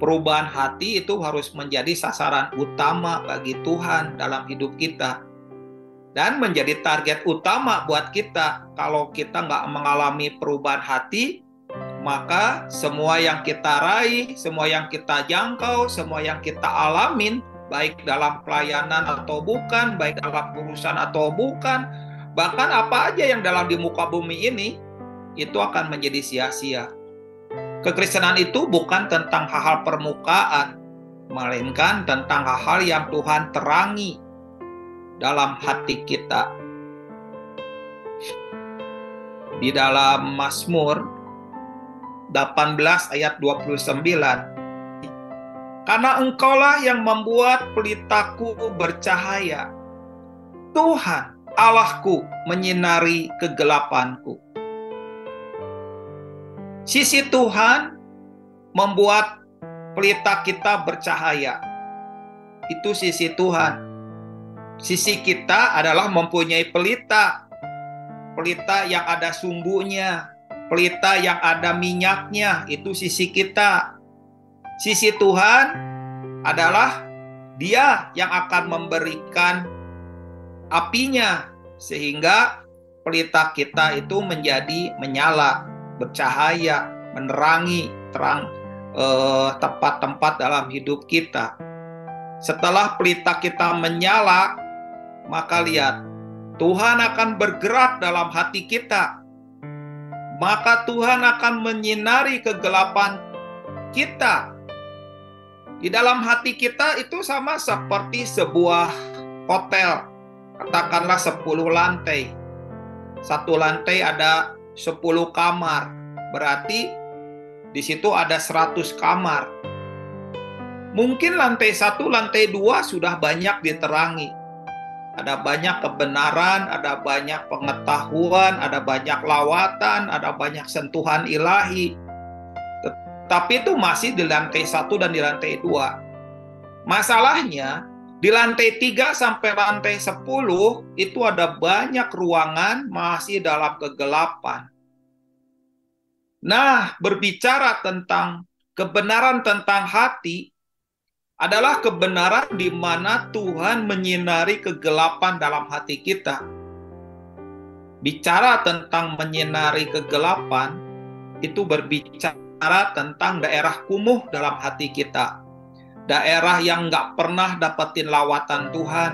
perubahan hati itu harus menjadi sasaran utama bagi Tuhan dalam hidup kita. Dan menjadi target utama buat kita. Kalau kita nggak mengalami perubahan hati, maka semua yang kita raih, semua yang kita jangkau, semua yang kita alamin, baik dalam pelayanan atau bukan, baik dalam urusan atau bukan, bahkan apa aja yang dalam di muka bumi ini, itu akan menjadi sia-sia. Kekristenan itu bukan tentang hal-hal permukaan, melainkan tentang hal-hal yang Tuhan terangi dalam hati kita. Di dalam Mazmur 18 ayat 29, karena Engkaulah yang membuat pelitaku bercahaya, Tuhan Allahku menyinari kegelapanku. Sisi Tuhan membuat pelita kita bercahaya. Itu sisi Tuhan. Sisi kita adalah mempunyai pelita. Pelita yang ada sumbunya, pelita yang ada minyaknya, itu sisi kita. Sisi Tuhan adalah Dia yang akan memberikan apinya, sehingga pelita kita itu menjadi menyala, bercahaya, menerangi terang tempat-tempat dalam hidup kita. Setelah pelita kita menyala, maka lihat, Tuhan akan bergerak dalam hati kita. Maka Tuhan akan menyinari kegelapan kita. Di dalam hati kita itu sama seperti sebuah hotel. Katakanlah 10 lantai. Satu lantai ada 10 kamar. Berarti di situ ada 100 kamar. Mungkin lantai 1, lantai 2 sudah banyak diterangi. Ada banyak kebenaran, ada banyak pengetahuan, ada banyak lawatan, ada banyak sentuhan ilahi. Tetapi itu masih di lantai 1 dan di lantai 2. Masalahnya, di lantai 3 sampai lantai 10 itu ada banyak ruangan masih dalam kegelapan. Nah, berbicara tentang kebenaran tentang hati, adalah kebenaran di mana Tuhan menyinari kegelapan dalam hati kita. Bicara tentang menyinari kegelapan, itu berbicara tentang daerah kumuh dalam hati kita. Daerah yang nggak pernah dapetin lawatan Tuhan.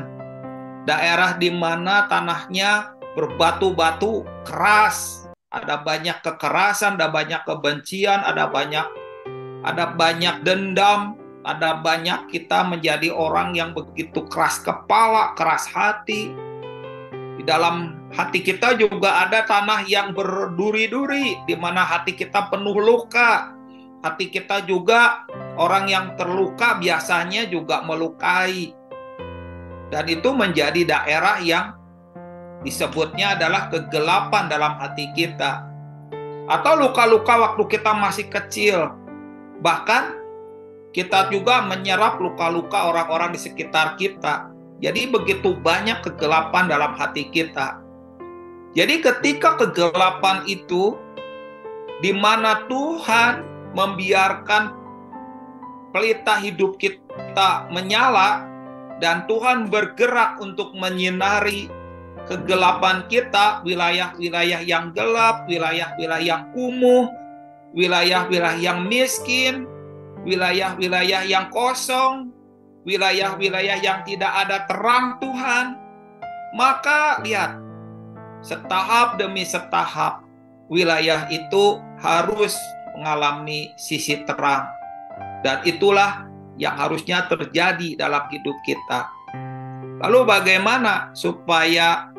Daerah di mana tanahnya berbatu-batu keras. Ada banyak kekerasan, ada banyak kebencian, ada banyak dendam. Ada banyak kita menjadi orang yang begitu keras kepala, keras hati. Di dalam hati kita juga ada tanah yang berduri-duri, di mana hati kita penuh luka. Hati kita juga, orang yang terluka biasanya juga melukai. Dan itu menjadi daerah yang disebutnya adalah kegelapan dalam hati kita. Atau luka-luka waktu kita masih kecil. Bahkan kita juga menyerap luka-luka orang-orang di sekitar kita. Jadi begitu banyak kegelapan dalam hati kita. Jadi ketika kegelapan itu, di mana Tuhan membiarkan pelita hidup kita menyala, dan Tuhan bergerak untuk menyinari kegelapan kita, wilayah-wilayah yang gelap, wilayah-wilayah yang kumuh, wilayah-wilayah yang miskin, wilayah-wilayah yang kosong, wilayah-wilayah yang tidak ada terang Tuhan. Maka lihat, setahap demi setahap, wilayah itu harus mengalami sisi terang. Dan itulah yang harusnya terjadi dalam hidup kita. Lalu bagaimana supaya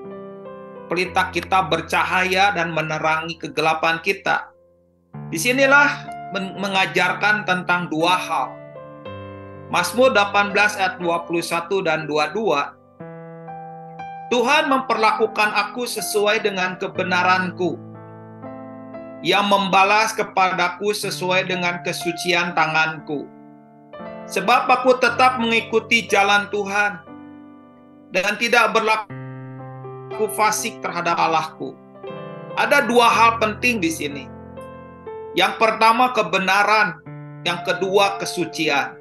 pelita kita bercahaya dan menerangi kegelapan kita? Disinilah mengajarkan tentang dua hal. Mazmur 18 ayat 21 dan 22. Tuhan memperlakukan aku sesuai dengan kebenaranku, yang membalas kepadaku sesuai dengan kesucian tanganku. Sebab aku tetap mengikuti jalan Tuhan dan tidak berlaku fasik terhadap Allahku. Ada dua hal penting di sini. Yang pertama, kebenaran. Yang kedua, kesucian.